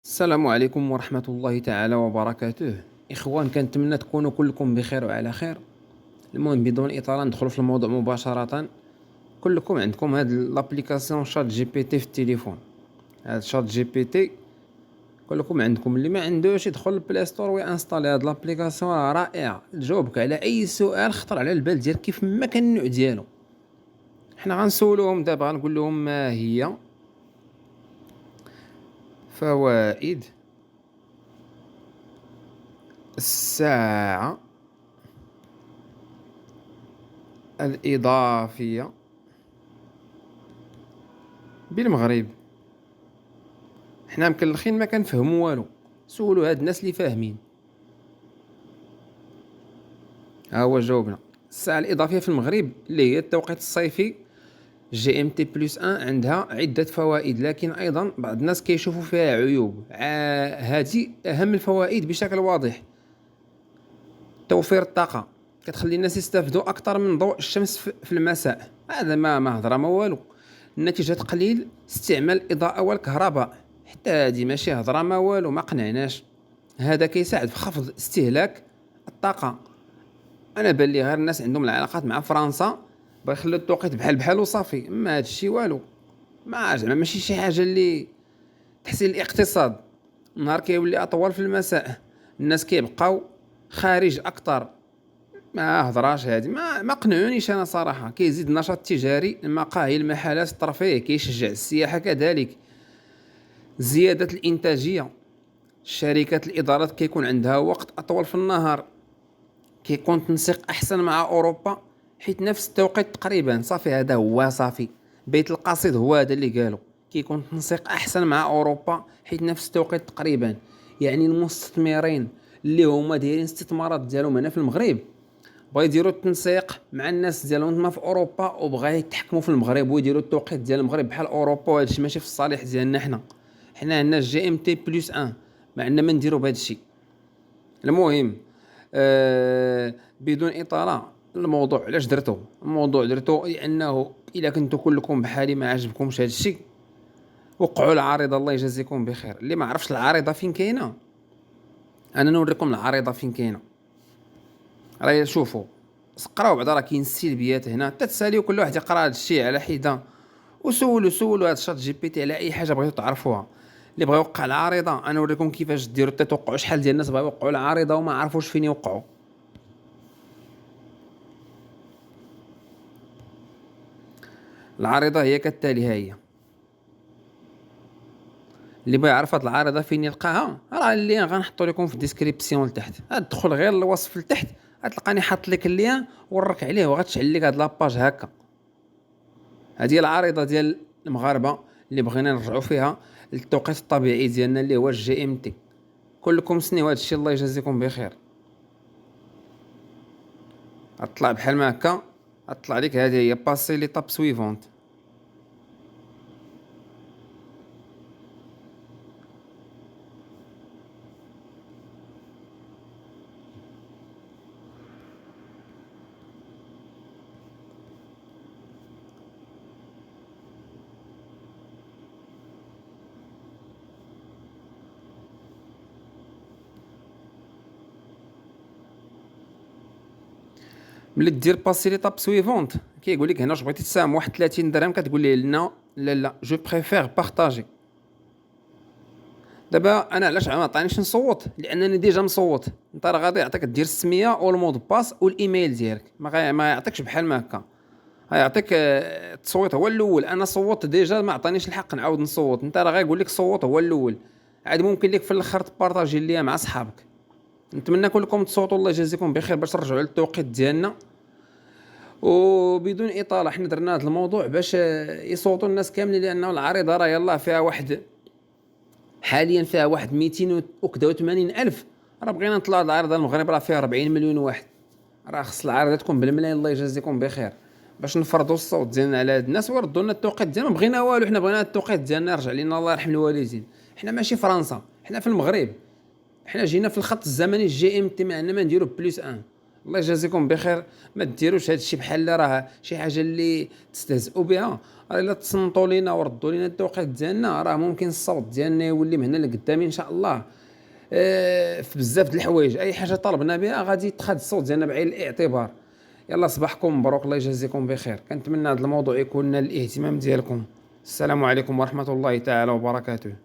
السلام عليكم ورحمة الله تعالى وبركاته. إخوان، كنتمنى تكونوا كلكم بخير وعلى خير. المهم بدون إطالة ندخل في الموضوع مباشرة. كلكم عندكم هاد لابليكاسيون شات جي بي تي في التليفون. هاد شات جي بي تي كلكم عندكم، اللي ما عندوش يدخل البلاي ستور وينستالي هاد لابليكاسيون، راه رائعة تجاوبك على أي سؤال خطر على البال ديالك كيف ما كان النوع ديالو. حنا غنسولوهم دابا، غنقول لهم ما هي فوائد الساعة الإضافية بالمغرب. حنا مكلخين ما كنفهموا والو، سولوا هاد الناس اللي فاهمين. ها هو جاوبنا. الساعة الإضافية في المغرب اللي هي التوقيت الصيفي جي ام تي بلس ان عندها عدة فوائد، لكن أيضا بعض الناس كيشوفوا فيها عيوب. هذه أهم الفوائد بشكل واضح: توفير الطاقة، كتخلي الناس يستافدوا أكثر من ضوء الشمس في المساء. هذا ما هضره ما والو. النتيجة تقليل استعمال الإضاءة والكهرباء، حتى هذه ماشي هضره ما والو، ما قنعناش. هذا كيساعد في خفض استهلاك الطاقة. انا بان لي غير الناس عندهم العلاقات مع فرنسا بغا يخليو التوقيت بحال بحال وصافي، ما هادشي والو. ما زعما ماشي شي حاجه اللي تحسين الاقتصاد. النهار كيولي اطول في المساء، الناس كيبقاو خارج اكثر. ما هضراش هادي، ما قنعونيش انا صراحه. كيزيد النشاط التجاري، المقاهي، المحلات، الترفيه، كيشجع السياحه كذلك. زياده الانتاجيه، الشركات الادارات كيكون عندها وقت اطول في النهار، كيكون التنسيق احسن مع اوروبا حيت نفس التوقيت تقريبا. صافي، هذا هو صافي. بيت القصيد هو هذا اللي قالوا، كيكون التنسيق احسن مع اوروبا حيت نفس التوقيت تقريبا. يعني المستثمرين اللي هما دايرين استثمارات ديالهم هنا في المغرب بغا يديروا التنسيق مع الناس ديالهم تما في اوروبا، وبغا يتحكموا في المغرب ويديروا التوقيت ديال المغرب بحال اوروبا، وهذا الشيء ماشي في الصالح ديالنا. حنا عندنا جي ام تي بلس ان، ما عندنا ما نديروا بهذا الشيء. المهم، بدون اطاله، الموضوع علاش درتو؟ الموضوع درتو لانه الا كنتو كلكم بحالي ما عجبكمش هذا الشيء، وقعوا العارضه. الله يجازيكم بخير. اللي ما عرفش العارضه فين كاينه، انا نوريكم العارضه فين كاينه. راه شوفوا، قراو بعدا، راه كاين السلبيات هنا، تتساليو كل واحد يقرا هذا الشيء على حده. وسولوا هذا شات جي بي تي على اي حاجه بغيتو تعرفوها. اللي بغى يوقع العارضه، انا نوريكم كيفاش ديروا. تتوقعوا شحال ديال الناس بغاو يوقعوا العارضه وما عرفوش فين يوقعوا. العارضه هي كالتالي، ها هي. اللي بغى يعرف هاد العارضه فين يلقاها، راه اللين غنحطو لكم في الديسكريبسيون لتحت. تدخل غير الوصف لتحت، غتلقاني حاط لك اللين ورك عليه، وغتشعل لك هاد لاباج هكا. هذه العارضه ديال المغاربه اللي بغينا نرجعوا فيها للتوقيت الطبيعي ديالنا اللي هو الجي ام تي. كلكم سنيو هذا الشيء، الله يجازيكم بخير. غطلع بحال ما هكا، غطلع لك هذه هي باسي لي طاب سويفونت. ملي دير باسي لي طاب سويفونت كيقول لك هنا واش بغيتي تساهم 31 درهم، كتقول ليه لا لا لا، جو بريفير بارطاجي. دابا انا علاش ما عطانيش نصوت؟ لانني ديجا مصوت. انت راه غادي يعطيك دير السميه والمود باس والايميل ديالك، ما يعطيكش بحال ما هكا. غيعطيك التصويت هو الاول. انا صوتت ديجا، ما عطانيش الحق نعاود نصوت. انت راه غايقول لك صوت هو الاول، عاد ممكن لك في الاخر تبارطاجي ليا مع صحابك. نتمنى كلكم تصوتوا، الله يجازيكم بخير، باش نرجعوا للتوقيت ديالنا. وبدون اطاله، حنا درنا هذا الموضوع باش يصوتوا الناس كاملين، لانه العريضه راه يلاه فيها واحد، حاليا فيها واحد 280 الف. راه بغينا نطلعوا العريضه المغرب راه فيها 40 مليون واحد. راه خص العريضه تكون بالملايين، الله يجازيكم بخير، باش نفرضوا الصوت ديالنا على هاد الناس ويردوا لنا التوقيت ديالنا. ما بغينا والو، حنا بغينا التوقيت ديالنا يرجع لنا، الله يرحم الوالدين. حنا ماشي فرنسا، حنا في المغرب. حنا جينا في الخط الزمني الجي ام تي، ما عندنا ما نديرو بلس ان. الله يجازيكم بخير. ما ديروش هذا الشيء بحال راه شي حاجه اللي تستهزئوا بها. راه الا تصنتوا لينا وردوا لينا التوقيت ديالنا راه ممكن الصوت ديالنا يولي من هنا لقدام ان شاء الله. في بزاف د الحوايج اي حاجه طلبنا بها غادي يتخذ الصوت ديالنا بعين الاعتبار. يلا صباحكم مبروك، الله يجازيكم بخير. كنتمنى هذا الموضوع يكون نال الاهتمام ديالكم. السلام عليكم ورحمه الله تعالى وبركاته.